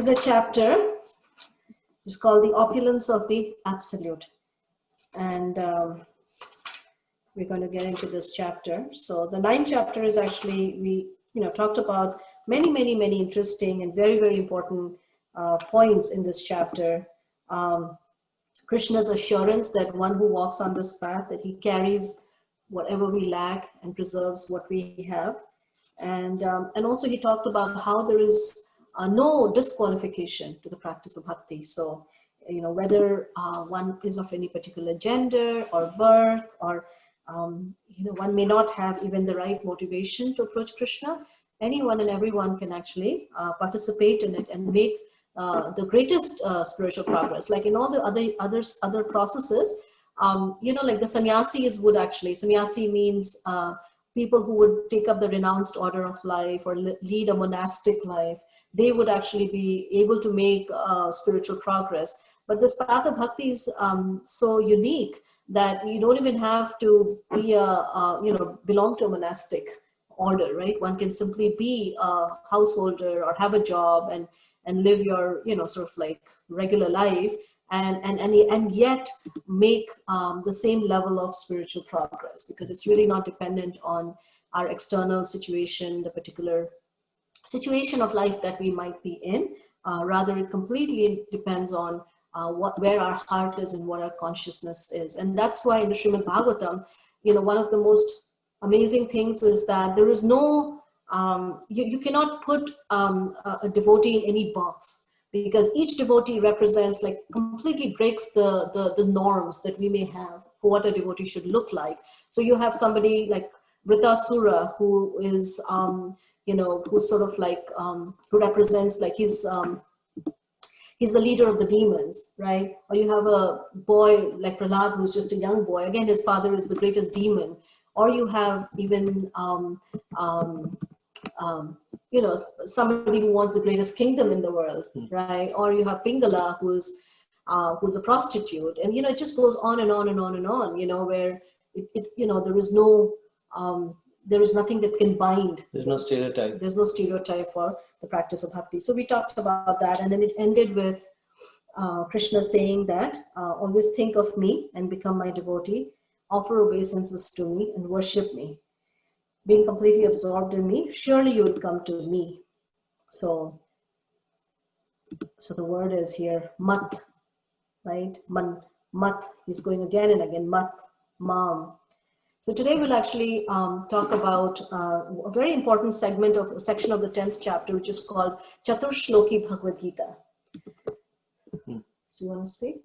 is a chapter. It's called The Opulence of the Absolute. And we're going to get into this chapter. So the 9th chapter is actually, we talked about many interesting and very important points in this chapter. Krishna's assurance that one who walks on this path, that he carries whatever we lack and preserves what we have. And also he talked about how there is no disqualification to the practice of bhakti. So, whether one is of any particular gender or birth, or, one may not have even the right motivation to approach Krishna, anyone and everyone can actually participate in it and make the greatest spiritual progress. Like in all the other processes, like the sannyasis would actually, sannyasi means people who would take up the renounced order of life or lead a monastic life. They would actually be able to make spiritual progress. But this path of bhakti is so unique that you don't even have to be belong to a monastic order, right? One can simply be a householder or have a job and live your, sort of like regular life and yet make the same level of spiritual progress, because it's really not dependent on our external situation, the particular situation of life that we might be in. Rather, it completely depends on where our heart is and what our consciousness is. And that's why in the Shrimad Bhagavatam, one of the most amazing things is that there is no, you cannot put a devotee in any box, because each devotee represents, like, completely breaks the norms that we may have for what a devotee should look like. So you have somebody like Vritasura, who is, who's sort of like, who represents, like, he's the leader of the demons, right? Or you have a boy like Prahlad, who's just a young boy. Again, his father is the greatest demon. Or you have even, somebody who wants the greatest kingdom in the world, right? Or you have Pingala, who's a prostitute, and it just goes on and on and on and on. Where there is no, there is nothing that can bind. There's no stereotype. There's no stereotype for the practice of bhakti. So we talked about that, and then it ended with Krishna saying that always think of me and become my devotee, offer obeisances to me and worship me. Being completely absorbed in me, surely you would come to me. So the word is here, mat, right? Man, mat. He's going again and again, mat, mam. So today we'll actually talk about a very important section of the 10th chapter, which is called Chatur Shloki Bhagavad-Gita. So you want to speak?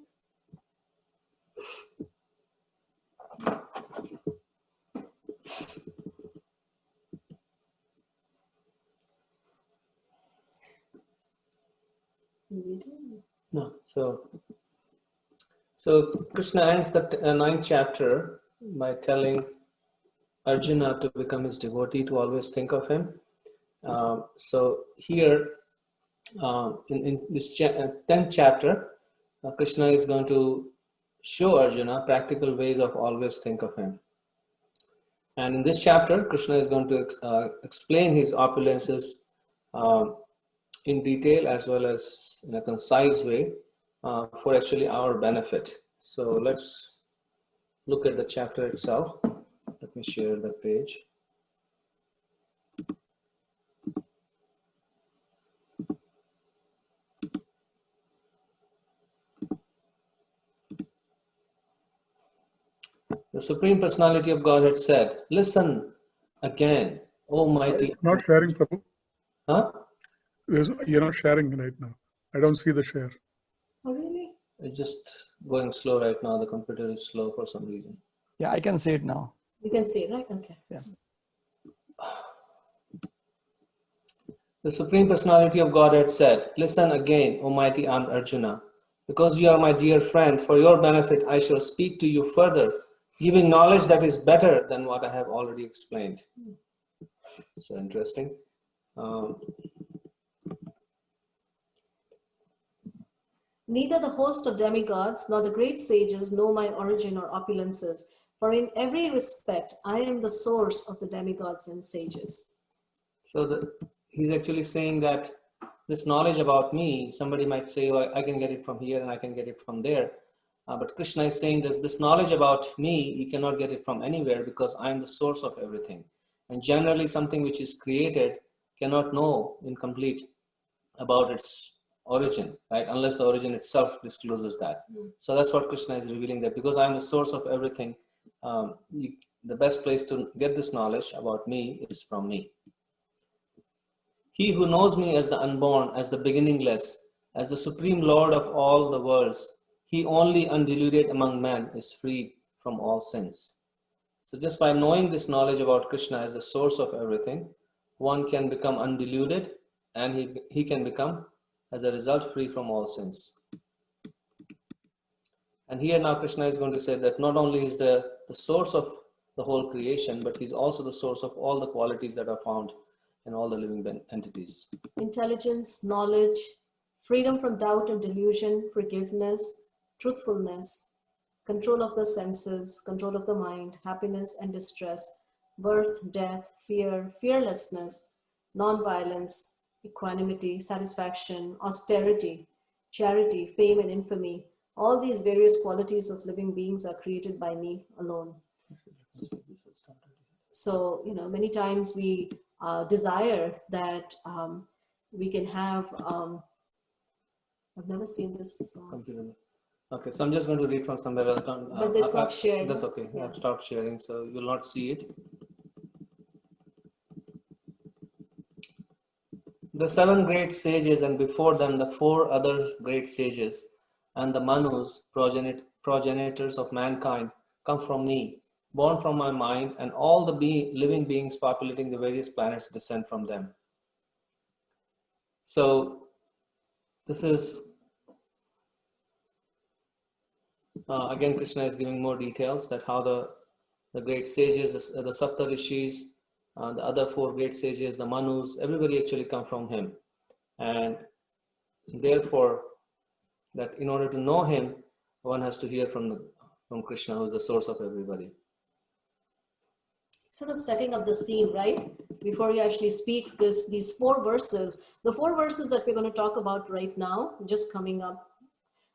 No. So Krishna ends the 9th chapter by telling Arjuna to become his devotee, to always think of him. So here in this 10th chapter, Krishna is going to show Arjuna practical ways of always think of him. And in this chapter, Krishna is going to explain his opulences in detail, as well as in a concise way, for actually our benefit. So let's look at the chapter itself. Let me share the page. The Supreme Personality of Godhead said, "Listen again, Almighty." Not sharing, Prabhu. Huh? You're not sharing right now. I don't see the share. Oh, really? It's just going slow right now. The computer is slow for some reason. Yeah, I can see it now. You can see it, right? Okay. Yeah. The Supreme Personality of Godhead said, "Listen again, O mighty armed Arjuna. Because you are my dear friend, for your benefit I shall speak to you further, giving knowledge that is better than what I have already explained." So interesting. Neither the host of demigods nor the great sages know my origin or opulences, for in every respect I am the source of the demigods and sages. So he's actually saying that this knowledge about me, somebody might say, well, I can get it from here and I can get it from there. But Krishna is saying that this knowledge about me, you cannot get it from anywhere because I am the source of everything. And generally something which is created cannot know in complete about its origin, right? Unless the origin itself discloses that. So that's what Krishna is revealing, that because I am the source of everything, the best place to get this knowledge about me is from me. He who knows me as the unborn, as the beginningless, as the supreme Lord of all the worlds, he only undiluted among men is freed from all sins. So just by knowing this knowledge about Krishna as the source of everything, one can become undiluted and he can become, as a result, free from all sins. And here now Krishna is going to say that not only is the source of the whole creation, but he's also the source of all the qualities that are found in all the living entities. Intelligence, knowledge, freedom from doubt and delusion, forgiveness, truthfulness, control of the senses, control of the mind, happiness and distress, birth, death, fear, fearlessness, non-violence, equanimity, satisfaction, austerity, charity, fame and infamy. All these various qualities of living beings are created by me alone. So, many times we desire that we can have, I've never seen this. Okay, so I'm just going to read from somewhere else. But it's not shared. That's okay. Yeah. I've stopped sharing, so you will not see it. The 7 great sages, and before them the 4 other great sages, and the Manus, progenitors of mankind, come from me, born from my mind, and all the living beings populating the various planets descend from them. So this is, again, Krishna is giving more details that how the great sages, the Sapta Rishis, the other 4 great sages, the Manus, everybody actually come from him. And therefore, that in order to know him, one has to hear from Krishna, who is the source of everybody. Sort of setting up the scene, right? Before he actually speaks these 4 verses, the 4 verses that we're going to talk about right now, just coming up,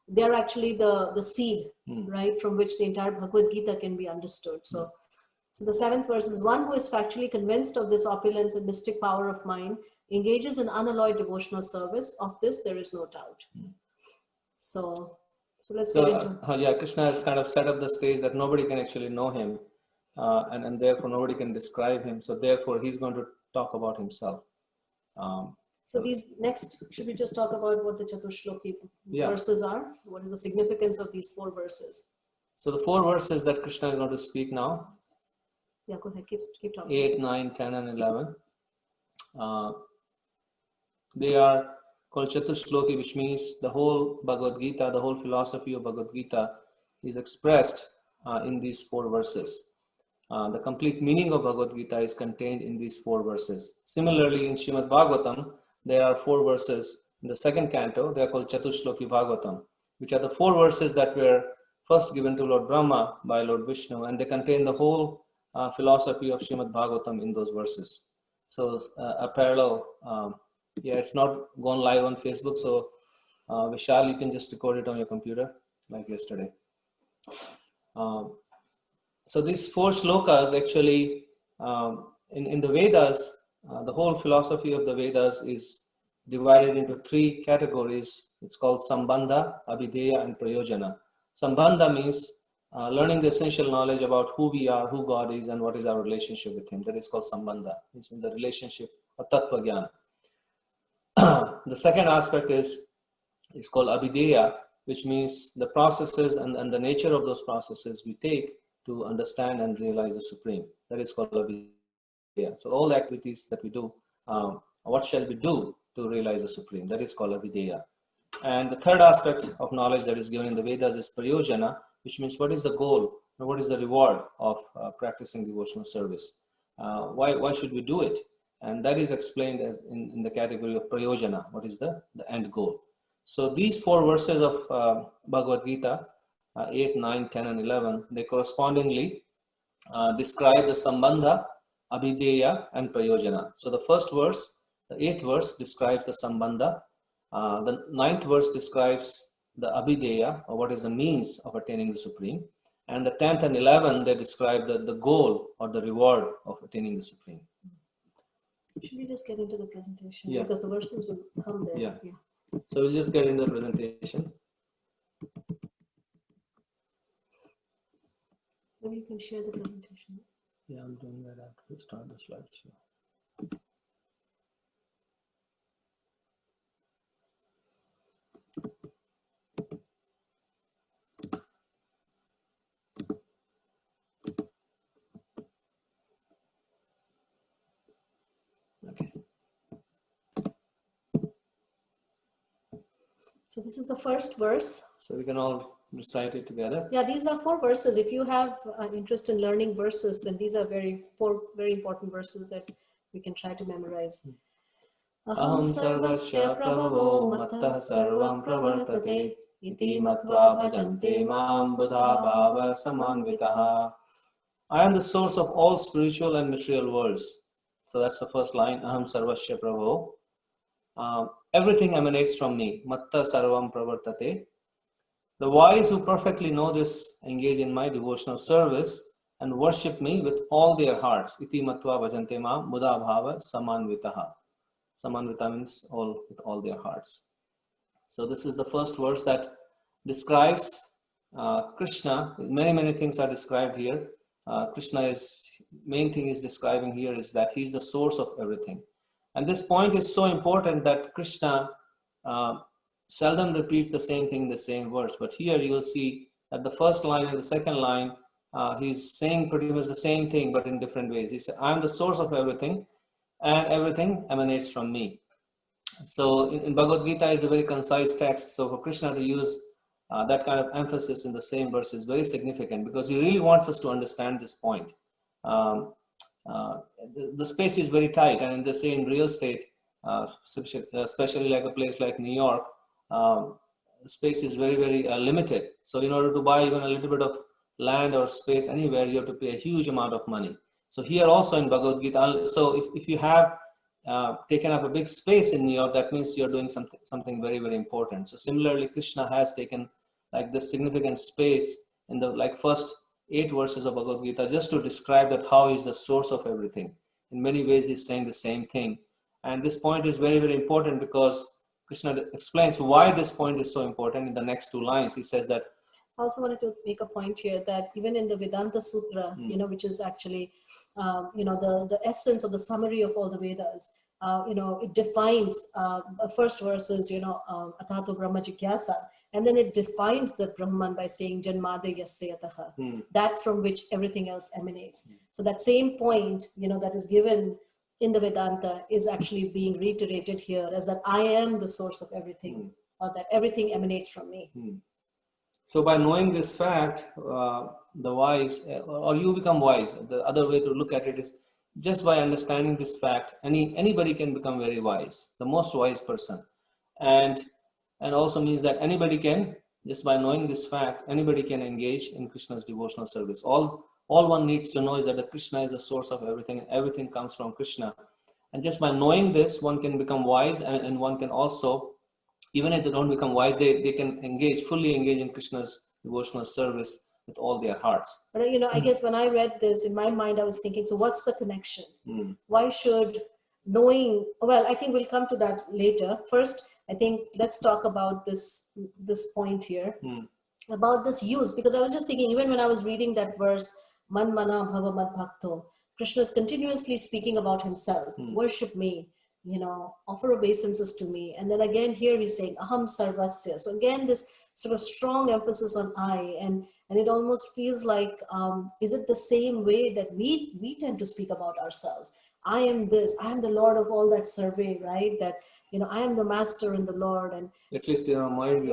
they're actually the seed, right, from which the entire Bhagavad-Gita can be understood. So the 7th verse is, one who is factually convinced of this opulence and mystic power of mind engages in unalloyed devotional service. Of this, there is no doubt. So let's get into yeah, Krishna has kind of set up the stage that nobody can actually know him, and therefore nobody can describe him. So therefore, he's going to talk about himself. So these next, should we just talk about what the Chatushloki verses are? What is the significance of these 4 verses? So the 4 verses that Krishna is going to speak now, yeah, go ahead, keep talking. 8, 9, 10, and 11. They are called Chatushloki, which means the whole Bhagavad Gita, the whole philosophy of Bhagavad Gita is expressed in these 4 verses. The complete meaning of Bhagavad Gita is contained in these 4 verses. Similarly, in Shrimad Bhagavatam, there are 4 verses in the 2nd canto. They are called Chatushloki Bhagavatam, which are the 4 verses that were first given to Lord Brahma by Lord Vishnu, and they contain the whole philosophy of Shrimad Bhagavatam in those verses. So a parallel, it's not gone live on Facebook, so Vishal, you can just record it on your computer like yesterday. So these 4 shlokas actually, in the Vedas, the whole philosophy of the Vedas is divided into 3 categories. It's called Sambandha, Abhideya, and Prayojana. Sambandha means learning the essential knowledge about who we are, who God is, and what is our relationship with him. That is called Sambandha. It's the relationship of Tattva Gyan. The second aspect is called Abhideya, which means the processes and the nature of those processes we take to understand and realize the Supreme. That is called Abhideya. So all the activities that we do, what shall we do to realize the Supreme? That is called Abhideya. And the third aspect of knowledge that is given in the Vedas is Prayojana, which means what is the goal and what is the reward of practicing devotional service? Why should we do it? And that is explained as in the category of Prayojana, what is the end goal. So these 4 verses of Bhagavad Gita, 8, 9, 10, and 11, they correspondingly describe the Sambandha, Abhideya, and Prayojana. So the first verse, The 8th verse describes the Sambandha. The 9th verse describes the Abhideya, or what is the means of attaining the Supreme. And the 10th and 11th, they describe the goal or the reward of attaining the Supreme. Should we just get into the presentation? Yeah. Because the verses will come there. Yeah. So we'll just get into the presentation. Maybe you can share the presentation. Yeah, I'm doing that after we start the slideshow. Okay. So this is the first verse. So we can all recite it together. Yeah, these are 4 verses. If you have an interest in learning verses, then these are 4 very important verses that we can try to memorize. Aham sarvasya prabhavo mattah sarvam pravartate iti matva bhajante mam buddha bhava samanvitaha. I am the source of all spiritual and material worlds. So that's the first line. Aham sarvasya prabhavo. Everything emanates from me. Matta sarvam pravartate. The wise who perfectly know this engage in my devotional service and worship me with all their hearts. Iti matva bhajante mam buddha bhava samanvitaha. Samanvita means with all their hearts. So this is the first verse that describes Krishna. Many things are described here. Main thing is describing here is that he's the source of everything. And this point is so important that Krishna seldom repeats the same thing in the same verse. But here you will see that the first line and the second line, he's saying pretty much the same thing, but in different ways. He said, I'm the source of everything, and everything emanates from me. So in Bhagavad-Gita is a very concise text. So for Krishna to use that kind of emphasis in the same verse is very significant, because he really wants us to understand this point. The space is very tight, and in the same real estate, especially like a place like New York, space is very limited. So in order to buy even a little bit of land or space anywhere, you have to pay a huge amount of money. So here also in Bhagavad-Gita, so if you have taken up a big space in New York, that means you're doing something very important. So similarly, Krishna has taken like this significant space in the first 8 verses of Bhagavad-Gita just to describe that how he's the source of everything. In many ways, he's saying the same thing. And this point is very important, because Krishna explains why this point is so important in the next 2 lines. He says that, I also wanted to make a point here that even in the Vedanta Sutra, which is actually, the essence or the summary of all the Vedas, it defines, first verse is, Atato Brahma Jigyasa, and then it defines the Brahman by saying Janmade Yasya Yataha, that from which everything else emanates. So that same point, that is given in the Vedanta is actually being reiterated here as that I am the source of everything, or that everything emanates from me. So by knowing this fact, the wise, or you become wise. The other way to look at it is just by understanding this fact, anybody can become very wise, the most wise person. And also means that anybody can, just by knowing this fact, anybody can engage in Krishna's devotional service. All one needs to know is that the Krishna is the source of everything, and everything comes from Krishna. And just by knowing this, one can become wise, and one can also, even if they don't become wise, they can fully engage in Krishna's devotional service with all their hearts. But I guess when I read this, in my mind, I was thinking, so what's the connection? Why should knowing, well, I think we'll come to that later. First, I think let's talk about this point here, about this use, because I was just thinking, even when I was reading that verse, Man mana bhava mad bhakto, Krishna is continuously speaking about himself, worship me, offer obeisances to me. And then again here he's saying aham sarvasya. So again this sort of strong emphasis on I, and it almost feels like, is it the same way that we tend to speak about ourselves? I am this, I am the Lord of all that survey, right? That, I am the master and the Lord. And at least in our mind,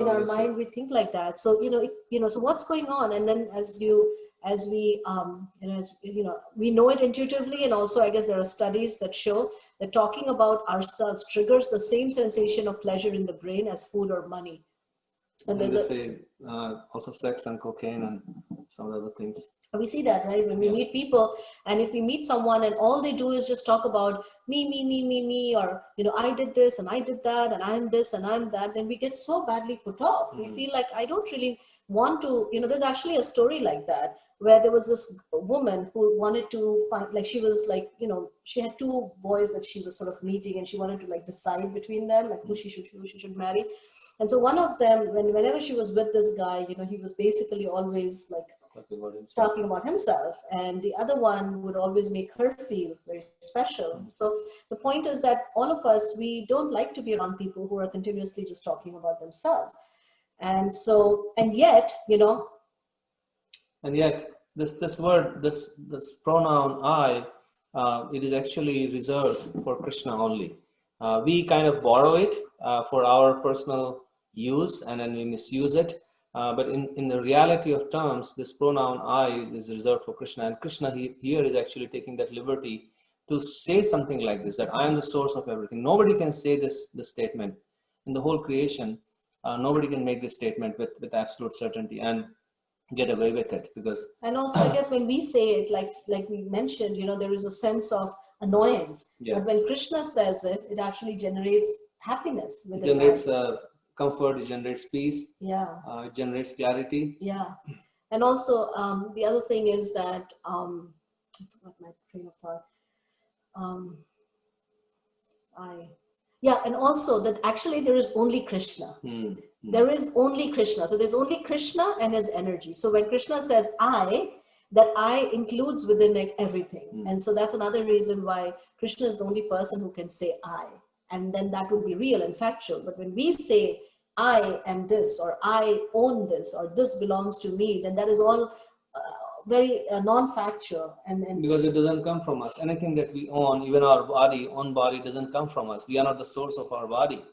we think like that. So, so what's going on? And then we know it intuitively, and also I guess there are studies that show that talking about ourselves triggers the same sensation of pleasure in the brain as food or money. And they say also sex and cocaine and some other things. We see that, right? When we meet people, and if we meet someone and all they do is just talk about me, or, I did this and I did that and I'm this and I'm that, then we get so badly put off. We feel like, I don't really want to, there's actually a story like that, where there was this woman who wanted to find, like, she was like, she had two boys that she was sort of meeting, and she wanted to like decide between them, like who she should marry. And so one of them, whenever she was with this guy, he was basically always like talking about himself, and the other one would always make her feel very special. So the point is that all of us, we don't like to be around people who are continuously just talking about themselves. And so, and yet, this word, this pronoun I, it is actually reserved for Krishna only. We kind of borrow it for our personal use, and then we misuse it. But in the reality of terms, this pronoun I is reserved for Krishna. And Krishna here is actually taking that liberty to say something like this, that I am the source of everything. Nobody can say this statement in the whole creation. Nobody can make this statement with absolute certainty and get away with it, because. And also, I guess when we say it, like we mentioned, there is a sense of annoyance. Yeah. But when Krishna says it, it actually generates happiness. It generates comfort, it generates peace. Yeah. It generates clarity. Yeah. And also, the other thing is that, I forgot my train of thought. And also that actually there is only Krishna. There is only Krishna. So there's only Krishna and his energy. So when Krishna says I, that I includes within it everything. And so that's another reason why Krishna is the only person who can say I. And then that would be real and factual. But when we say I am this, or I own this, or this belongs to me, then that is all very non-factual. And because it doesn't come from us. Anything that we own, even our own body, doesn't come from us. We are not the source of our body.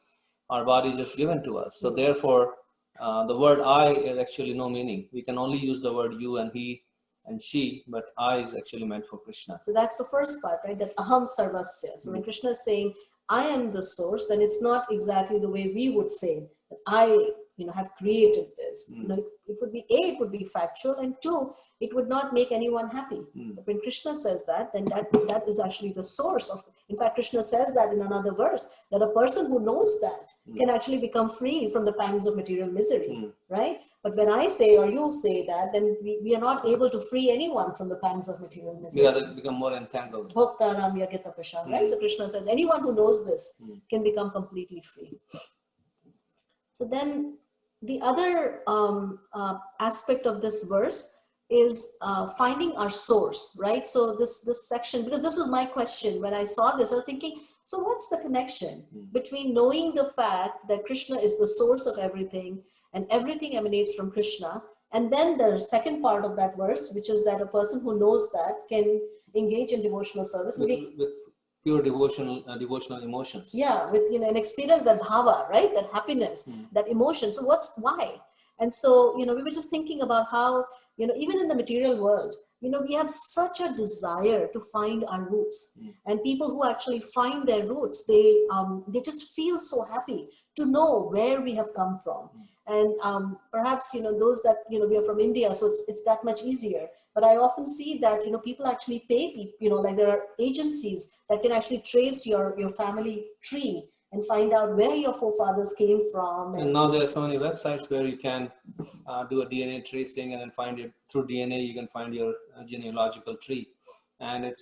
Our body is just given to us. So therefore, the word I is actually no meaning. We can only use the word you and he and she, but I is actually meant for Krishna. So that's the first part, right? That aham sarvasya. So when Krishna is saying, I am the source, then it's not exactly the way we would say that I, have created this. It would be it would be factual, and two, it would not make anyone happy. But when Krishna says that, then that is actually the source of. In fact, Krishna says that in another verse, that a person who knows that can actually become free from the pangs of material misery, right? But when I say or you say that, then we are not able to free anyone from the pangs of material misery. Yeah, they become more entangled. Right? So Krishna says anyone who knows this can become completely free. So then the other aspect of this verse is finding our source, right? So this section, because this was my question when I saw this, I was thinking, so what's the connection between knowing the fact that Krishna is the source of everything and everything emanates from Krishna, and then the second part of that verse, which is that a person who knows that can engage in devotional service with pure devotional emotions. Yeah, with and experience that bhava, right? That happiness, that emotion. So why? And so we were just thinking about how even in the material world, we have such a desire to find our roots, and people who actually find their roots, they just feel so happy to know where we have come from. And perhaps those that we are from India, so it's that much easier. But I often see that people actually pay people, like there are agencies that can actually trace your family tree and find out where your forefathers came from. And now there are so many websites where you can do a DNA tracing, and then find it through DNA. You can find your genealogical tree, and it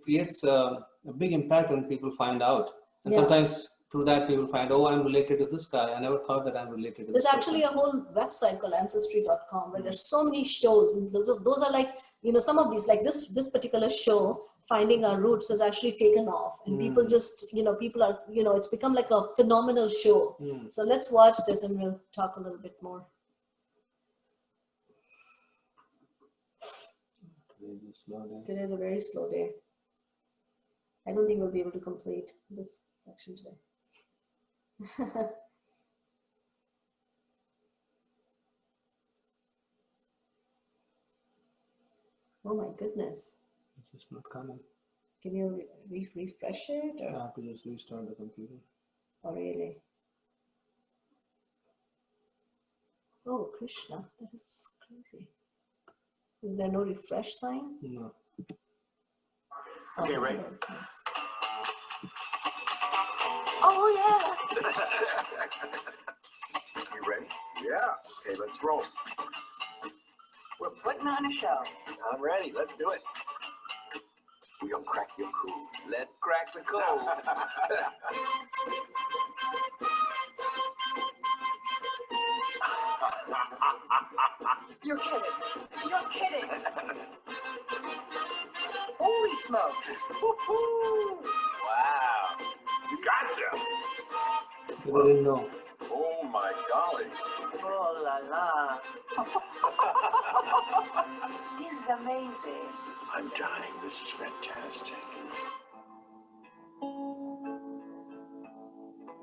creates a big impact when people find out. And sometimes through that people find, oh, I'm related to this guy. I never thought that I'm related to this There's actually a whole website called ancestry.com where there's so many shows, and those are like some of these, like this particular show, Finding Our Roots, has actually taken off, and people just people are it's become like a phenomenal show. So let's watch this and we'll talk a little bit more. Today is a very slow day. I don't think we'll be able to complete this section today. Oh my goodness. It's just not coming. Can you refresh it? Or? I have to just restart the computer. Oh, really? Oh, Krishna, that is crazy. Is there no refresh sign? No. Okay, Oh, ready? there it comes. Oh, yeah. You ready? Yeah. Okay, let's roll. We're putting on a show. I'm ready. Let's do it. We gonna crack your cool. Let's crack the code. You're kidding. You're kidding. Holy smokes. Woo-hoo. Wow. You gotcha. You didn't know. Oh my golly. Oh la la. This is amazing. I'm dying. This is fantastic.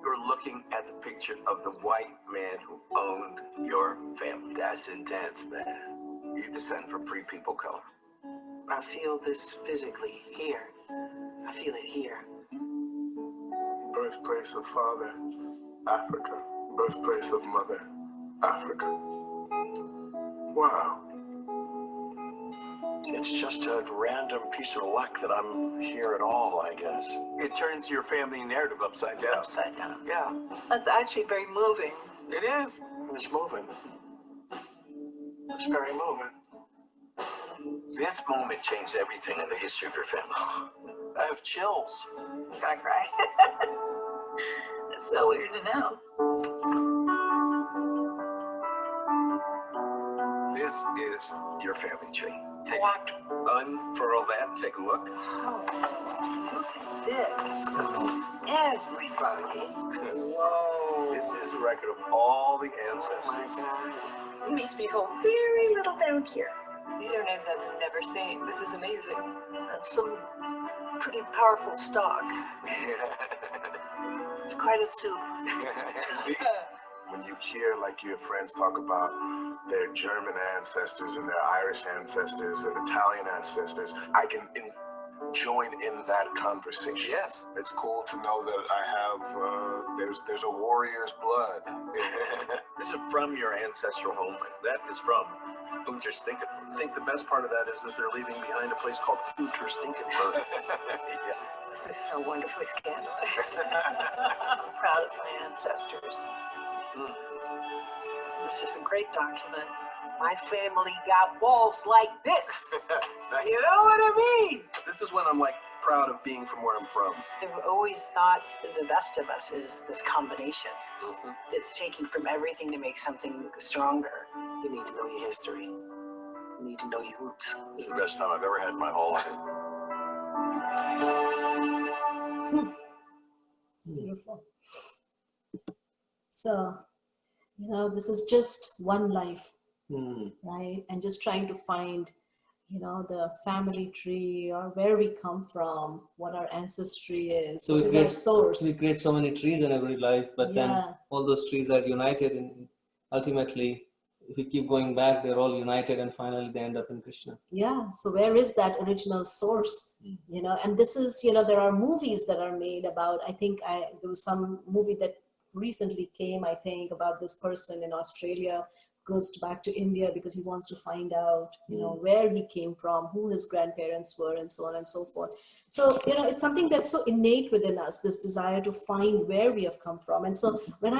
You're looking at the picture of the white man who owned your family. That's intense, man. You descend from free people color. I feel this physically here. I feel it here. Birthplace of father, Africa. Birthplace of mother, Africa. Wow. It's just a random piece of luck that I'm here at all, I guess. It turns your family narrative upside down. Upside down. Yeah, That's actually very moving. it is. It's moving. It's very moving. This moment changed everything in the history of your family. I have chills. Can I cry? It's so weird to know. This is your family tree. What? Unfurl that, take a look. Oh, look at this. Everybody. Whoa. This is a record of all the Oh my ancestors. God. It makes me feel very little down here. These are names I've never seen. This is amazing. That's some pretty powerful stock. It's quite a soup. When you hear like your friends talk about their German ancestors and their Irish ancestors and Italian ancestors, I can join in that conversation. Yes. It's cool to know that I have, there's a warrior's blood. This is from your ancestral home. That is from Unterstinken. I think the best part of that is that they're leaving behind a place called Unterstinkenburg. Yeah. This is so wonderfully scandalous. I'm proud of my ancestors. This is a great document. My family got walls like this. You know what I mean? This is when I'm like proud of being from where I'm from. I've always thought the best of us is this combination. Mhm. It's taking from everything to make something stronger. You need to know your history. You need to know your roots. This is the best time I've ever had in my whole life. It's beautiful. So, this is just one life, right? And just trying to find, the family tree or where we come from, what our ancestry is, So what is our source. we create so many trees in every life, but then Yeah. all those trees are united, and ultimately, if we keep going back, they're all united, and finally they end up in Krishna. Yeah. So where is that original source? And this is, there are movies that are made about, I think there was some movie that recently came, I think, about this person in Australia goes back to India because he wants to find out, where he came from, who his grandparents were, and so on and so forth. So, it's something that's so innate within us, this desire to find where we have come from. And so when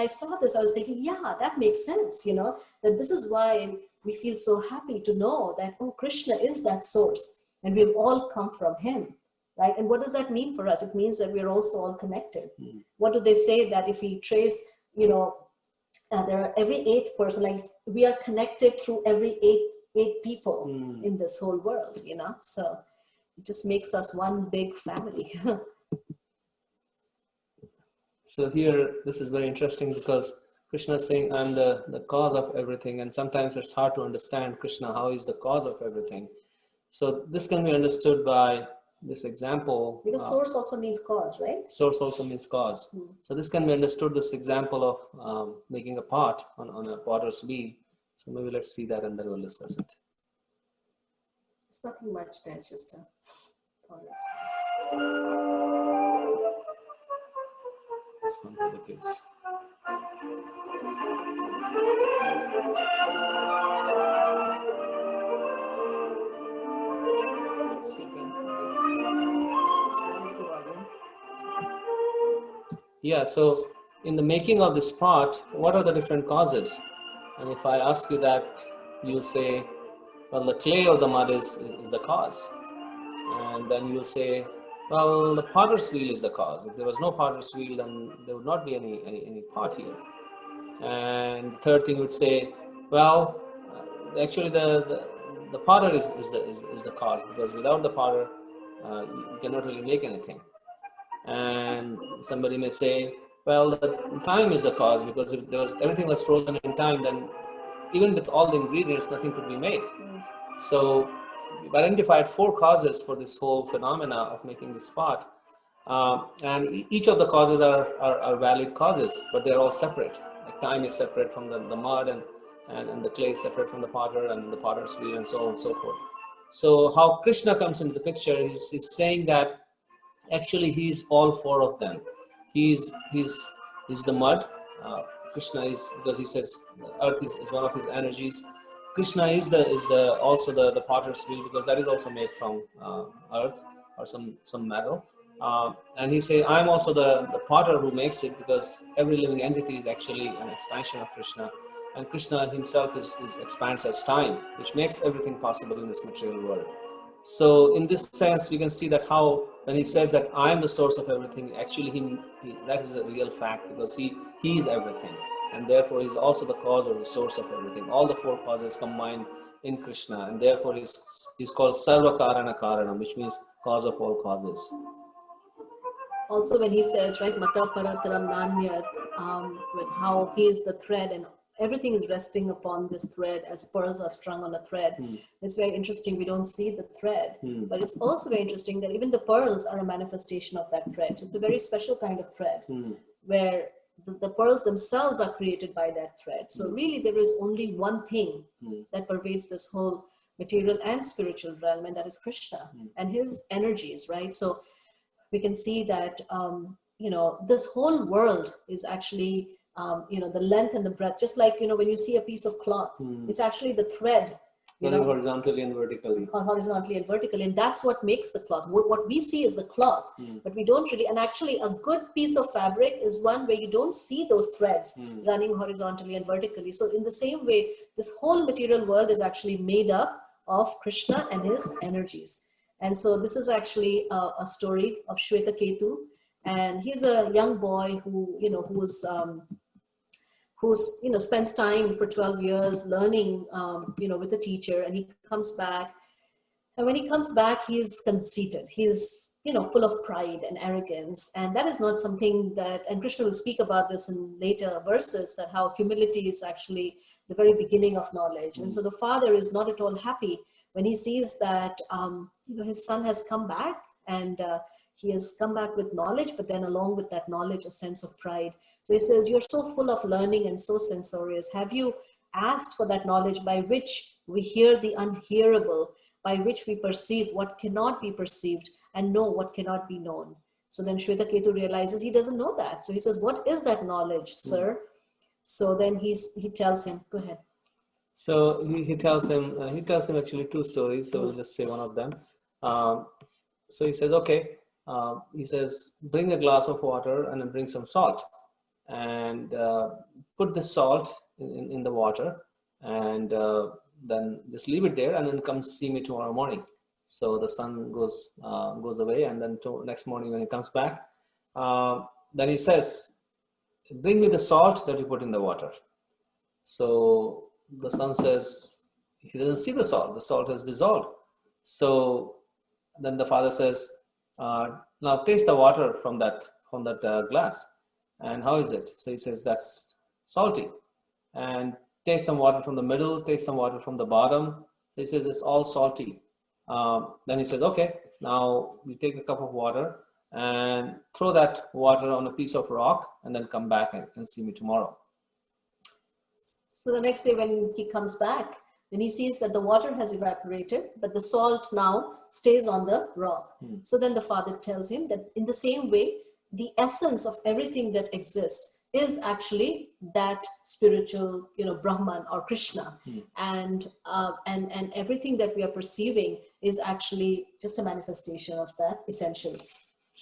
I saw this, I was thinking, yeah, that makes sense, that this is why we feel so happy to know that, oh, Krishna is that source and we've all come from him, right? And what does that mean for us? It means that we're also all connected. What do they say that if we trace, there are every 8th person, like we are connected through every eight people in this whole world, so it just makes us one big family. So here, this is very interesting because Krishna is saying, I'm the cause of everything. And sometimes it's hard to understand Krishna, how he's the cause of everything. So this can be understood by this example. Because source also means cause, right? Source also means cause. So this can be understood, this example of making a pot on a potter's wheel. So maybe let's see that and then we'll discuss it. It's nothing much there, it's just a potter's. This one for the kids. Yeah, so in the making of this pot, what are the different causes? And if I ask you that, you'll say, well, the clay or the mud is the cause. And then you'll say, well, the potter's wheel is the cause. If there was no potter's wheel, then there would not be any pot here. And the third thing would say, well, actually the potter is the cause, because without the potter, you cannot really make anything. And somebody may say, well, the time is the cause, because if everything was frozen in time, then even with all the ingredients, nothing could be made. So we've identified 4 causes for this whole phenomena of making this pot. And each of the causes are valid causes, but they're all separate. Like time is separate from the mud, and the clay is separate from the potter, and the potter's wheel, and so on and so forth. So how Krishna comes into the picture is saying that actually he's all 4 of them. He's the mud. Krishna is, because he says earth is one of his energies. Krishna is also the potter's wheel, because that is also made from earth or some metal. And he says, I'm also the potter who makes it, because every living entity is actually an expansion of Krishna. And Krishna himself expands as time, which makes everything possible in this material world. So in this sense, we can see that how when he says that I am the source of everything, actually that is a real fact, because he is everything. And therefore he's also the cause or the source of everything. All the 4 causes combined in Krishna, and therefore he's called Sarva Karana Karana, which means cause of all causes. Also when he says, right, Mata Parataram Nanyat, with how he is the thread and everything is resting upon this thread as pearls are strung on a thread. It's very interesting. We don't see the thread, but it's also very interesting that even the pearls are a manifestation of that thread. So it's a very special kind of thread where the pearls themselves are created by that thread. So really there is only one thing that pervades this whole material and spiritual realm, and that is Krishna and his energies, right? So we can see that, this whole world is actually, the length and the breadth, just like, when you see a piece of cloth, it's actually the thread, Running horizontally and vertically. Horizontally and vertically. And that's what makes the cloth. What we see is the cloth, but we don't really, and actually a good piece of fabric is one where you don't see those threads running horizontally and vertically. So in the same way, this whole material world is actually made up of Krishna and his energies. And so this is actually a story of Shweta-Ketu, and he's a young boy who spends time for 12 years learning, with a teacher, and he comes back. And when he comes back, he's conceited. He's, full of pride and arrogance. And that is not something that, and Krishna will speak about this in later verses, that how humility is actually the very beginning of knowledge. And so the father is not at all happy when he sees that, his son has come back, and he has come back with knowledge, but then along with that knowledge, a sense of pride. So he says, you're so full of learning and so censorious. Have you asked for that knowledge by which we hear the unhearable, by which we perceive what cannot be perceived and know what cannot be known? So then Shweta-Ketu realizes he doesn't know that. So he says, what is that knowledge, sir? So then he tells him, go ahead. So he tells him actually 2 stories. So we'll just say one of them. So he says, okay. He says, bring a glass of water and then bring some salt, and put the salt in the water, and then just leave it there, and then come see me tomorrow morning. So the son goes away, and then next morning when he comes back, then he says, bring me the salt that you put in the water. So the son says, he doesn't see the salt has dissolved. So then the father says, now taste the water from that glass, and how is it? So he says, that's salty. And taste some water from the middle, taste some water from the bottom. So he says, it's all salty. Then he says, okay, now you take a cup of water and throw that water on a piece of rock, and then come back and see me tomorrow. So the next day when he comes back, then he sees that the water has evaporated, but the salt now stays on the rock. So then the father tells him that in the same way, the essence of everything that exists is actually that spiritual, Brahman or Krishna. And everything that we are perceiving is actually just a manifestation of that, essentially.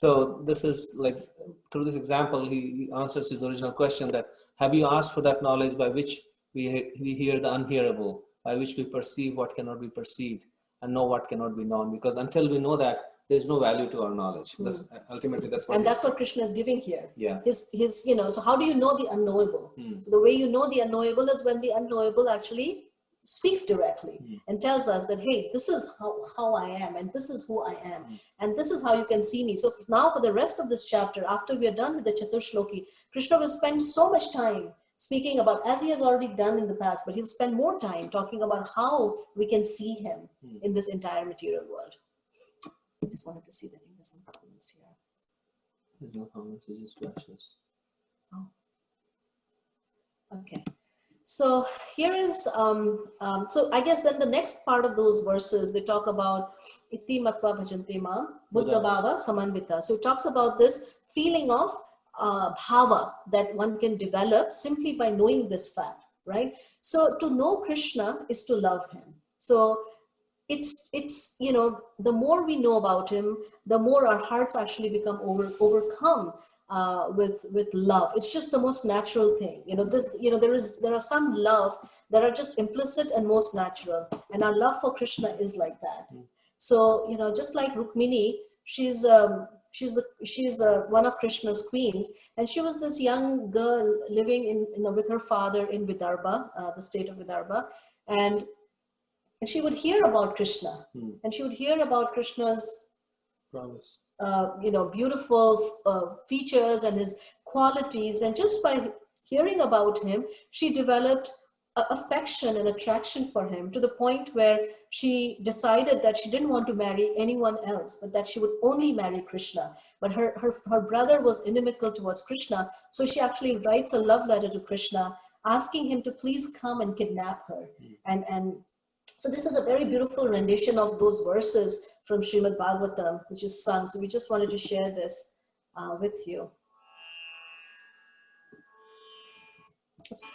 So this is like, through this example, he answers his original question that, have you asked for that knowledge by which we hear the unhearable, by which we perceive what cannot be perceived and know what cannot be known? Because until we know that, there's no value to our knowledge. That's ultimately, that's what. And that's what Krishna is giving here. Yeah. His, you know, so how do you know the unknowable? So the way you know the unknowable is when the unknowable actually speaks directly and tells us that, hey, this is how I am, and this is who I am, and this is how you can see me. So now for the rest of this chapter, after we are done with the Chaturshloki, Krishna will spend so much time speaking about, as he has already done in the past, but he'll spend more time talking about how we can see him in this entire material world. I just wanted to see that there's some comments here. There's no comments, it's just flashes. Oh. Okay. So here is, so I guess then the next part of those verses, they talk about iti matva bhajante ma buddha bhava samanvita. So it talks about this feeling of bhava that one can develop simply by knowing this fact, right? So to know Krishna is to love him. So it's you know, the more we know about him, the more our hearts actually become overcome with love. It's just the most natural thing, you know. This, you know, there are some love that are just implicit and most natural, and our love for Krishna is like that. So, you know, just like Rukmini, she's one of Krishna's queens, and she was this young girl living in with her father in Vidarbha, the state of Vidarbha, and she would hear about Krishna, and she would hear about Krishna's Promise. you know, beautiful features and his qualities, and just by hearing about him, she developed affection and attraction for him, to the point where she decided that she didn't want to marry anyone else, but that she would only marry Krishna. But her brother was inimical towards Krishna, so she actually writes a love letter to Krishna, asking him to please come and kidnap her. And so this is a very beautiful rendition of those verses from Shrimad Bhagavatam, which is sung. So we just wanted to share this with you. Oops.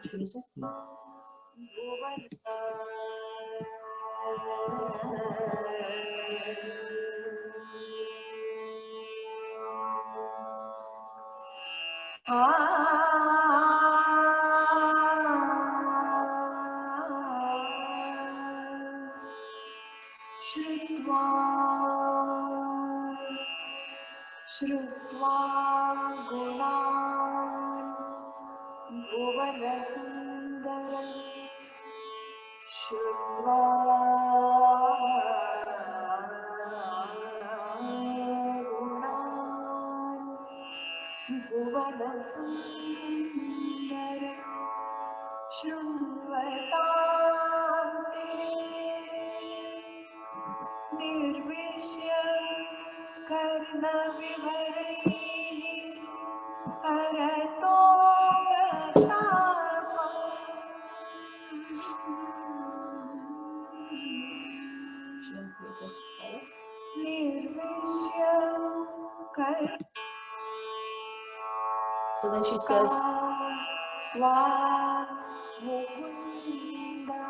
Should you say? Shrutva gunan bhuvana sundara Shrutva gunan bhuvana sundara Shrunvatam nirvishya karna vivaraihi arato nirvishya karna. So then she says, Tva mukunda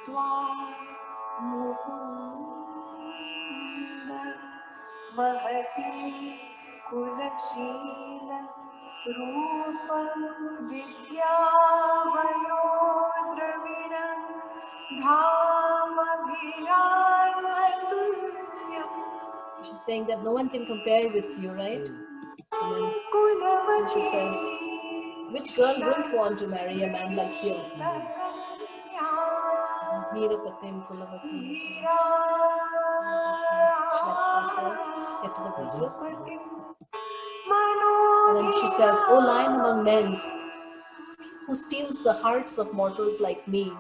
Tva mukunda mahati kulashila rupam vidyavayo dravina dhamabhirayatulyam. she's saying that no one can compare with you, right? And then she says, which girl wouldn't want to marry a man like you? Veerapatim Kulavati. Should I fast forward? Just get to the verses. And then she says, O lion among men, who steals the hearts of mortals like me.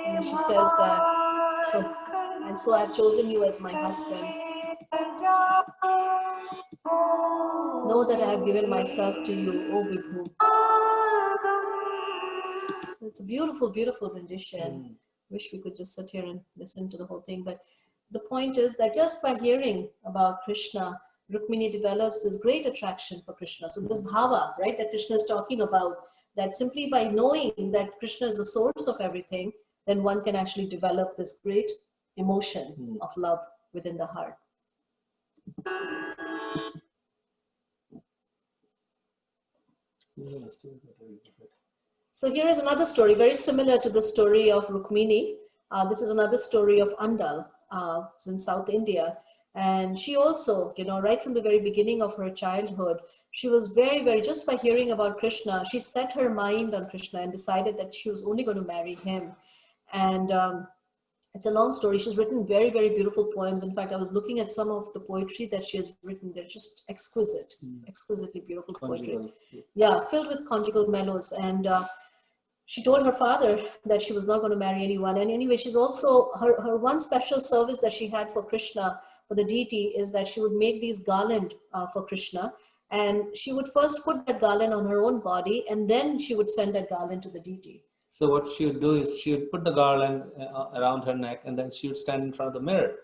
And then she says that, so I've chosen you as my husband. Know that I have given myself to you, O Vibhu. So it's a beautiful, beautiful rendition. Wish we could just sit here and listen to the whole thing. But the point is that just by hearing about Krishna, Rukmini develops this great attraction for Krishna. So this bhava, right, that Krishna is talking about, that simply by knowing that Krishna is the source of everything, then one can actually develop this great emotion of love within the heart. So here is another story, very similar to the story of Rukmini. This is another story of Andal, it's in South India. And she also, right from the very beginning of her childhood, she was very, just by hearing about Krishna, she set her mind on Krishna and decided that she was only going to marry him. And it's a long story. She's written very, very beautiful poems. In fact, I was looking at some of the poetry that she has written. They're just exquisite, exquisitely beautiful poetry. Yeah, filled with conjugal mellows. And she told her father that she was not going to marry anyone. And anyway, she's also, her one special service that she had for Krishna, for the deity, is that she would make these garland for Krishna. And she would first put that garland on her own body, and then she would send that garland to the deity. So what she would do is she would put the garland around her neck, and then she would stand in front of the mirror.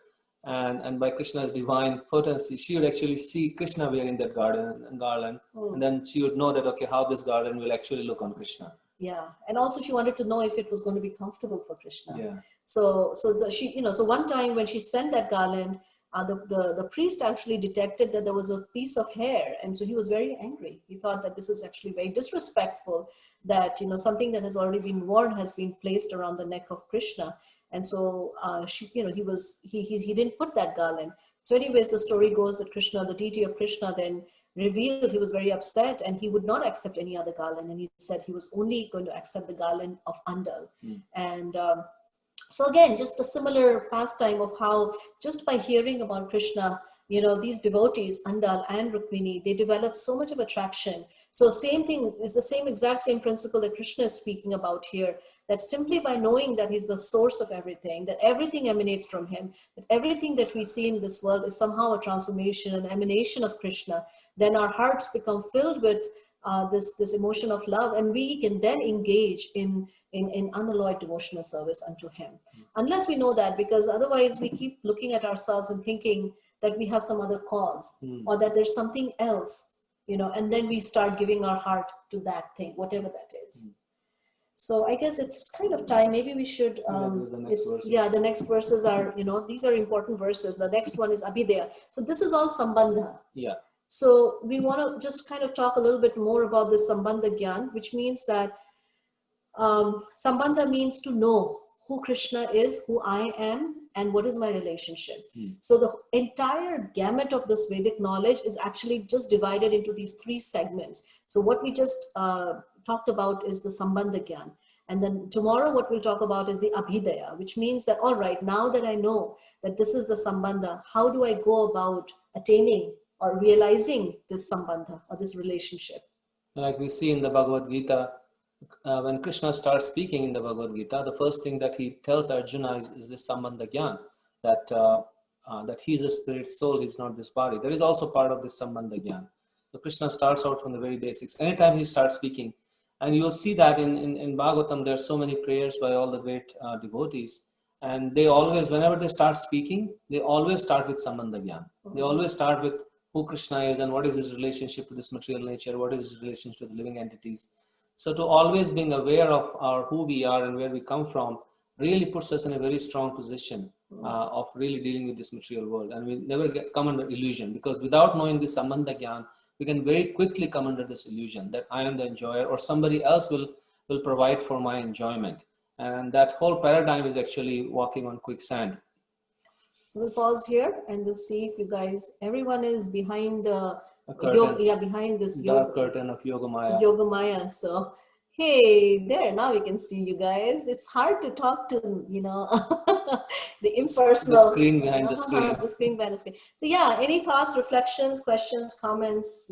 And by Krishna's divine potency, she would actually see Krishna wearing that garland. And then she would know that, okay, how this garland will actually look on Krishna. Yeah, and also she wanted to know if it was going to be comfortable for Krishna. Yeah. So one time when she sent that garland, the priest actually detected that there was a piece of hair, and so he was very angry. He thought that this is actually very disrespectful, that something that has already been worn has been placed around the neck of Krishna, and so he didn't put that garland. So anyways, the story goes that Krishna, the deity of Krishna, then revealed he was very upset and he would not accept any other garland, and he said he was only going to accept the garland of Andal. And so again, just a similar pastime of how just by hearing about Krishna, these devotees, Andal and Rukmini, they develop so much of attraction. So same thing is the exact same principle that Krishna is speaking about here, that simply by knowing that he's the source of everything, that everything emanates from him, that everything that we see in this world is somehow a transformation, an emanation of Krishna, then our hearts become filled with this emotion of love, and we can then engage in unalloyed devotional service unto him. Unless we know that, because otherwise we keep looking at ourselves and thinking that we have some other cause or that there's something else, and then we start giving our heart to that thing, whatever that is. So I guess it's kind of time. Maybe we should, the next verses are, these are important verses. The next one is Abhidaya. So this is all Sambandha. Yeah. So we want to just kind of talk a little bit more about this Sambandha Gyan, which means that Sambandha means to know who Krishna is, who I am, and what is my relationship. So the entire gamut of this Vedic knowledge is actually just divided into these three segments. So what we just talked about is the Sambandha Gyan. And then tomorrow what we'll talk about is the Abhidaya, which means that, all right, now that I know that this is the Sambandha, how do I go about attaining or realizing this Sambandha or this relationship? Like we see in the Bhagavad-Gita, when Krishna starts speaking in the Bhagavad-Gita, the first thing that he tells Arjuna is this Sambandha Gyan, that he is a spirit soul, he's not this body. There is also part of this Sambandha Gyan. So Krishna starts out from the very basics. Anytime he starts speaking, and you'll see that in Bhagavatam, there are so many prayers by all the great devotees, and they always, whenever they start speaking, they always start with Sambandha Gyan. They always start with who Krishna is and what is his relationship to this material nature, what is his relationship to the living entities. So to always being aware of who we are and where we come from really puts us in a very strong position of really dealing with this material world. And we never come under illusion, because without knowing this Sambandha Gyan, we can very quickly come under this illusion that I am the enjoyer or somebody else will provide for my enjoyment. And that whole paradigm is actually walking on quicksand. So we'll pause here and we'll see if you guys, everyone is behind the behind this dark curtain of Yogamaya. Yogamaya. So hey, there, now we can see you guys. It's hard to talk to, the impersonal. The screen behind the screen. The screen behind the screen. So yeah, any thoughts, reflections, questions, comments,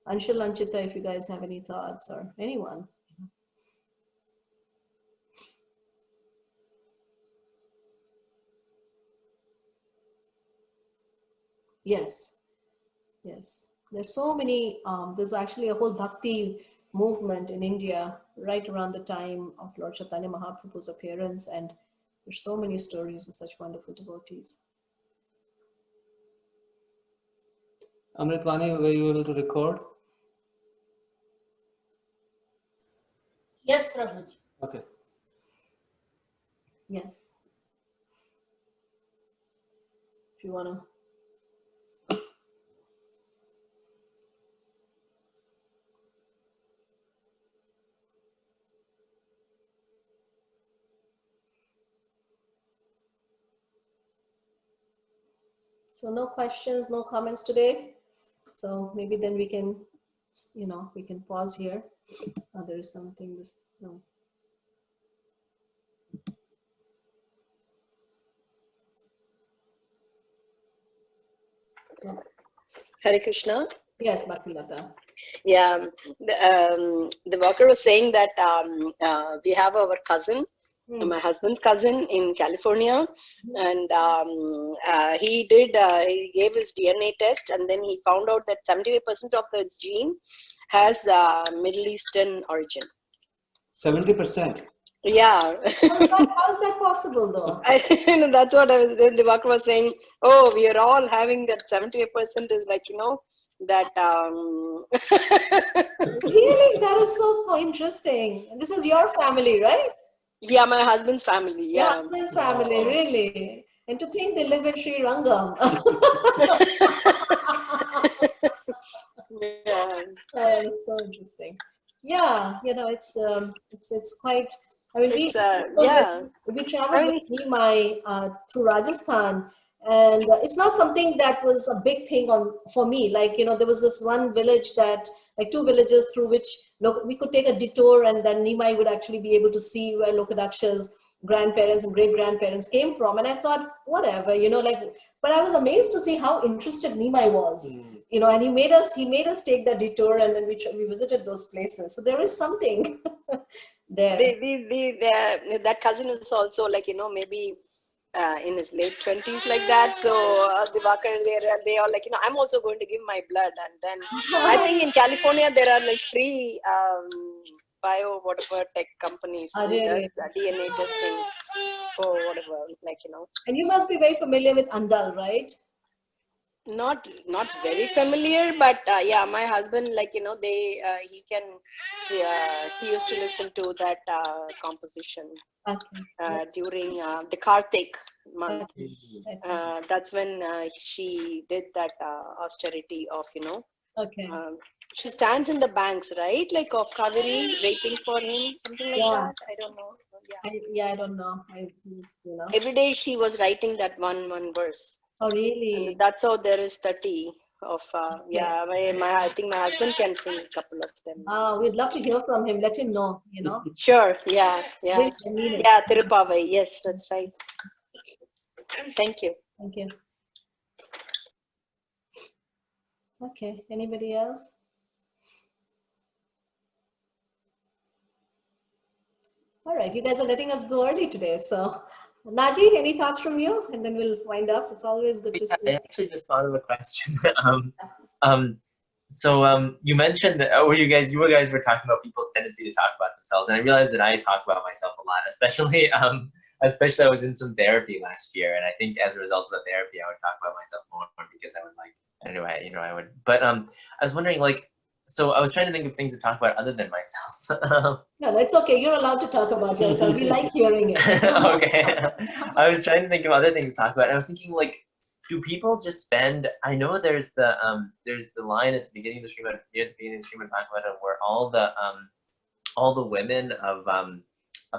Anshul, Anchita, if you guys have any thoughts, or anyone. Yes. There's so many, there's actually a whole bhakti movement in India right around the time of Lord Chaitanya Mahaprabhu's appearance, and there's so many stories of such wonderful devotees. Amritvani, were you able to record? Yes, Prabhuji. Okay. Yes. If you want to. So no questions, no comments today. So maybe then we can, we can pause here. Oh, there is something. No. Hare Krishna. Yes, Bhaktilata. Yeah, the worker was saying that we have our cousin, my husband's cousin in California, and he gave his DNA test, and then he found out that 75% of his gene has Middle Eastern origin. 70%. Yeah. How is that possible though? That's what the worker was saying. Oh, we are all having that 78% is like, that Really? That is so interesting. This is your family, right? Yeah, my husband's family. Your Yeah. husband's family, really. And to think they live in Sri Rangam. Yeah. It's so interesting. Yeah, it's quite. I mean, we traveled with Nimai through Rajasthan, and it's not something that was a big thing for me. Like, there was this one village like two villages through which we could take a detour, and then Nimai would actually be able to see where Lokadaksha's grandparents and great grandparents came from. And I thought, whatever, but I was amazed to see how interested Nimai was. And he made us take that detour, and then we visited those places. So there is something there. That cousin is also like, maybe in his late 20s like that. So they are like, I'm also going to give my blood. And then I think in California, there are like free tech companies who does DNA testing for whatever, And you must be very familiar with Andal, right? Not very familiar, but yeah, my husband, he used to listen to that composition during the Kartik month. That's when she did that austerity of, she stands in the banks, right? Like of Kaveri, waiting for him, something like that. I don't know. I don't know. Every day she was writing that one verse. Oh, really? And that's how there is 30 of, I think my husband can sing a couple of them. We'd love to hear from him. Let him know, Sure, yeah. Yeah, Tirupavai, yes, that's right. Thank you. Thank you. Okay, anybody else? All right, you guys are letting us go early today, so Naji, any thoughts from you? And then we'll wind up. It's always good to see. I actually just thought of a question. You mentioned that, you guys were talking about people's tendency to talk about themselves, and I realized that I talk about myself a lot, especially I was in some therapy last year, and I think as a result of the therapy, I would talk about myself more because I would I would. But I was wondering, so I was trying to think of things to talk about other than myself. No, it's okay. You're allowed to talk about yourself. We like hearing it. Okay. I was trying to think of other things to talk about. And I was thinking, do people just spend? I know there's the line at the beginning of the Shrimad, near the beginning of the Shrimad Bhagavatam, where all the women of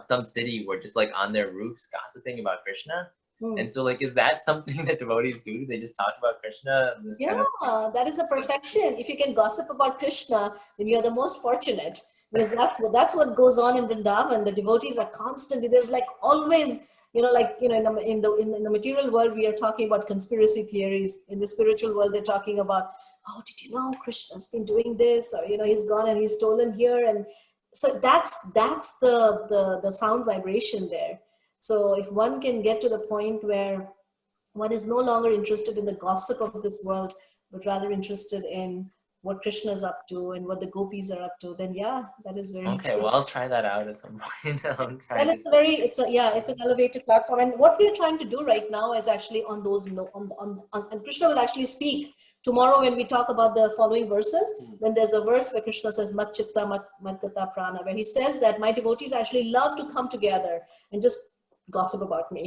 some city were just on their roofs gossiping about Krishna. And so, is that something that devotees do? Do they just talk about Krishna? That is a perfection. If you can gossip about Krishna, then you're the most fortunate, because that's what goes on in Vrindavan. The devotees are constantly, there's always, in the material world, we are talking about conspiracy theories. In the spiritual world, they're talking about, oh, did you know Krishna's been doing this? Or, he's gone and he's stolen here. And so that's the sound vibration there. So if one can get to the point where one is no longer interested in the gossip of this world, but rather interested in what Krishna is up to and what the gopis are up to, then that is very okay. Well, I'll try that out at some point. And it's an elevated platform. And what we're trying to do right now is actually on those and Krishna will actually speak tomorrow when we talk about the following verses, then there's a verse where Krishna says, Mat Chitta Mat Gata Prana, where he says that my devotees actually love to come together and just gossip about me.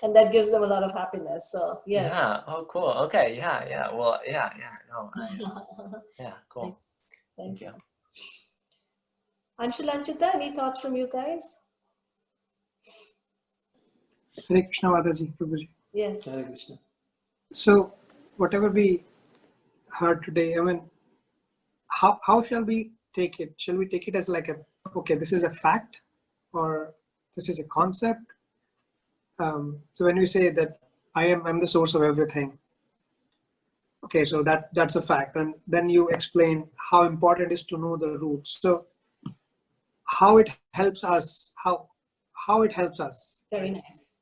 And that gives them a lot of happiness. So, yes. Yeah. Oh, cool. Okay. Yeah. Yeah. Well, yeah. Yeah. No. Yeah. Cool. Thank you. Anshul, Anchita, any thoughts from you guys? Hare Krishna, Mataji, Prabhuji. Yes. Hare Krishna. So, whatever we heard today, I mean, how shall we take it? Shall we take it as like okay, this is a fact, or this is a concept? So when we say that I'm the source of everything, okay, so that's a fact, and then you explain how important it is to know the roots. So how it helps us, how it helps us. Very nice.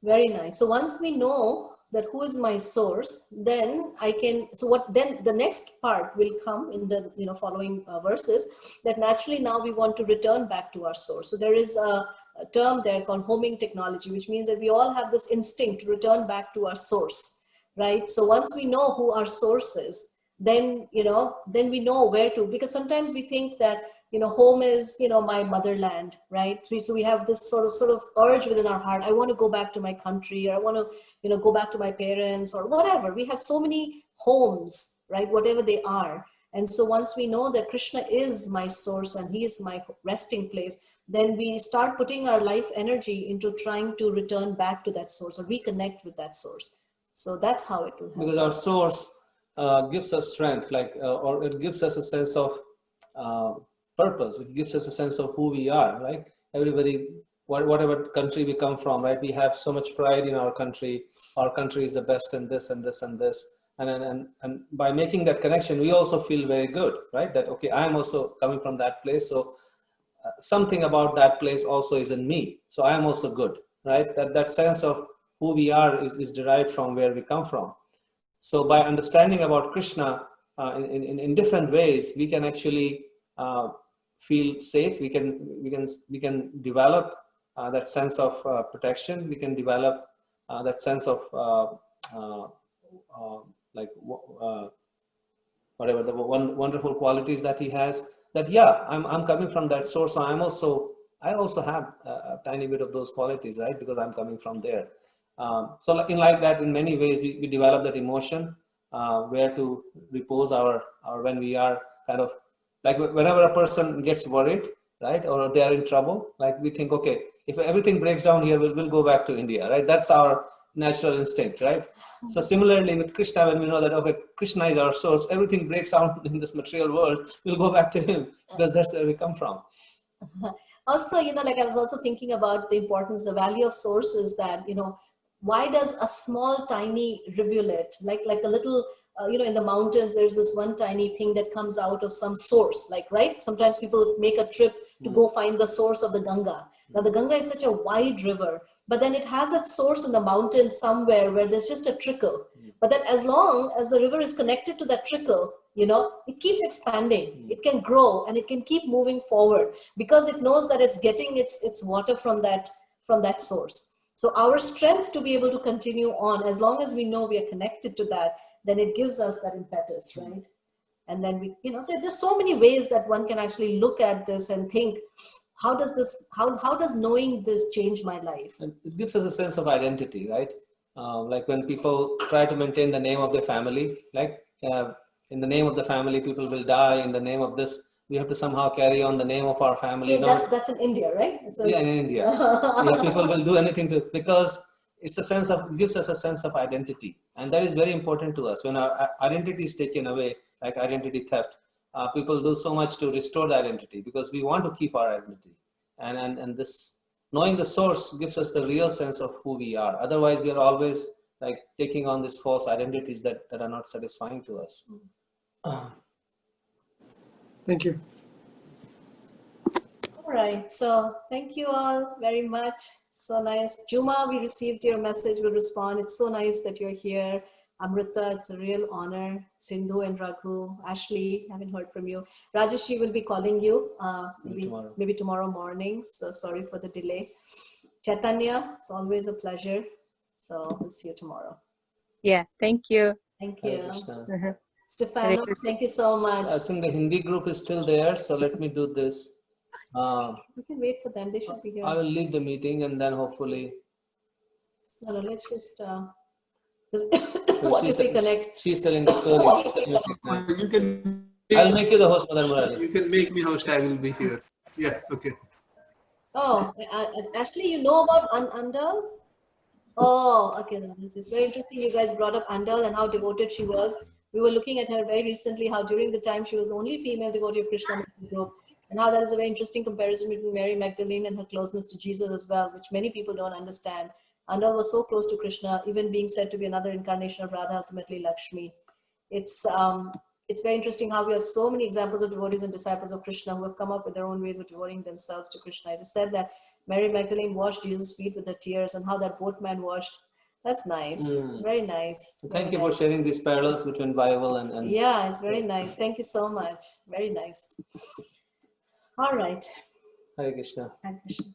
Very nice. So once we know that who is my source, then I can, then the next part will come in the following verses, that naturally now we want to return back to our source. So there is a term there called homing technology, which means that we all have this instinct to return back to our source, right? So once we know who our source is, then we know where to, because sometimes we think that home is, my motherland, right? So we have this sort of urge within our heart. I want to go back to my country, or I want to, go back to my parents, or whatever. We have so many homes, right? Whatever they are. And so once we know that Krishna is my source and he is my resting place, then we start putting our life energy into trying to return back to that source or reconnect with that source. So that's how it will happen. Because our source gives us strength, or it gives us a sense of purpose. It gives us a sense of who we are, right? Everybody, whatever country we come from, right? We have so much pride in our country. Our country is the best in this and this and this. And by making that connection, we also feel very good, right? That, okay, I'm also coming from that place. So something about that place also is in me. So I am also good, right? That sense of who we are is derived from where we come from. So by understanding about Krishna in different ways, we can actually feel safe. We can develop that sense of protection. We can develop that sense of whatever the wonderful qualities that he has. That I'm coming from that source. So I also have a tiny bit of those qualities, right? Because I'm coming from there. So like that, in many ways, we develop that emotion where to repose our when we are kind of like whenever a person gets worried, right, or they are in trouble, like we think, okay, if everything breaks down here, we'll go back to India, right? That's our natural instinct, right? So similarly with Krishna, when we know that, okay, Krishna is our source, everything breaks down in this material world, we'll go back to him because that's where we come from. Also, like I was also thinking about the importance, the value of source is that, why does a small, tiny rivulet, like a little, in the mountains, there's this one tiny thing that comes out of some source, right? Sometimes people make a trip to go find the source of the Ganga. Now, the Ganga is such a wide river, but then it has that source in the mountain somewhere where there's just a trickle. But then as long as the river is connected to that trickle, it keeps expanding. It can grow and it can keep moving forward because it knows that it's getting its water from that source. So our strength to be able to continue on, as long as we know we are connected to that, then it gives us that impetus, right? And then we, so there's so many ways that one can actually look at this and think, how does knowing this change my life? And it gives us a sense of identity, right? Like when people try to maintain the name of their family, like in the name of the family, people will die. In the name of this, we have to somehow carry on the name of our family. Yeah, that's in India, right? Yeah, in India. People will do anything because it gives us a sense of identity. And that is very important to us. When our identity is taken away, like identity theft, people do so much to restore the identity because we want to keep our identity. And this knowing the source gives us the real sense of who we are. Otherwise, we are always like taking on these false identities that are not satisfying to us. Thank you. All right, so thank you all very much. So nice. Juma, we received your message, we'll respond. It's so nice that you're here. Amrita, it's a real honor. Sindhu and Raghu, Ashley, haven't heard from you. Rajesh, will be calling you maybe tomorrow morning. So sorry for the delay. Chaitanya, it's always a pleasure. So we'll see you tomorrow. Yeah, thank you. Thank Hare you. Krishna. Stefano, thank you so much. I think the Hindi group is still there, so let me do this. We can wait for them. They should be here. I will leave the meeting and then hopefully. No, let's just. What if we connect? She's telling the story. You can. I'll make you the host, Mother Murali. You can make me host. I will be here. Yeah. Okay. Oh, Ashley, you know about Andal? Oh, okay. This is very interesting. You guys brought up Andal and how devoted she was. We were looking at her very recently, how during the time she was the only female devotee of Krishna in the group, and how that is a very interesting comparison between Mary Magdalene and her closeness to Jesus as well, which many people don't understand. Andal was so close to Krishna, even being said to be another incarnation of Radha, ultimately Lakshmi. It's very interesting how we have so many examples of devotees and disciples of Krishna who have come up with their own ways of devoting themselves to Krishna. It is said that Mary Magdalene washed Jesus' feet with her tears, and how that boatman washed. That's nice. Very nice. Thank you for sharing these parallels between Bible and yeah, it's very nice. Thank you so much. Very nice. All right. Hare Krishna. Hare Krishna.